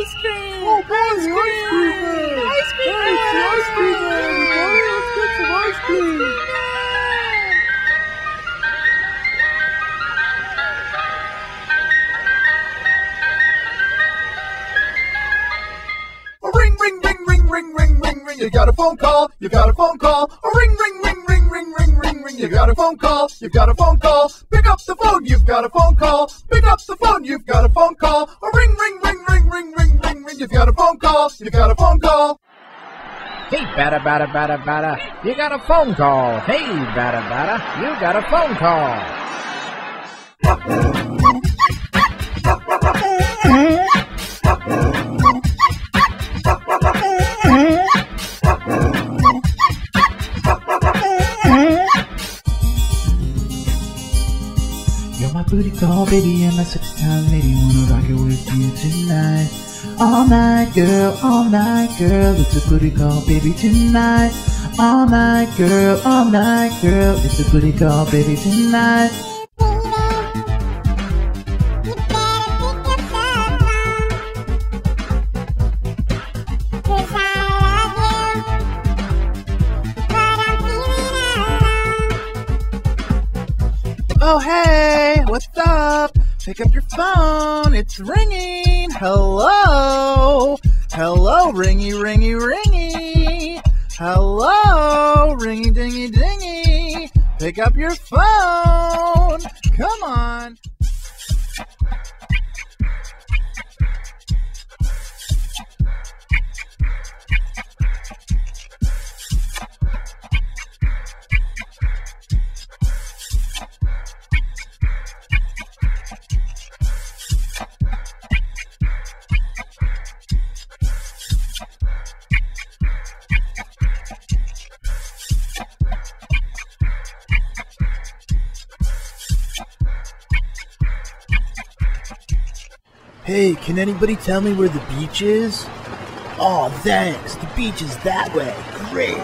ice cream! Oh, boy, the ice cream man! Ice cream man! Hey, it's the ice cream man, everybody! Let's get some ice cream! Ring, ring, ring, ring, ring, ring, ring, ring. You got a phone call. You got a phone call. Ring, ring, ring, ring, ring, ring, ring, ring. You got a phone call. You got a phone call. Pick up the phone. You've got a phone call. Pick up the phone. You've got a phone call. Ring, ring, ring, ring, ring, ring, ring, ring. You've got a phone call. You got a phone call. Hey, bada, bada, bada, bada. You got a phone call. Hey, bada, bada. You got a phone call. You're my booty call, baby, and my six-time lady. Wanna rock it with you tonight. All night, girl, it's a booty call, baby, tonight. All night, girl, it's a booty call, baby, tonight. Oh, hey, what's up? Pick up your phone, it's ringing. Hello, hello, ringy, ringy, ringy. Hello, ringy, dingy, dingy. Pick up your phone, come on. Hey, can anybody tell me where the beach is? Oh, thanks. The beach is that way. Great.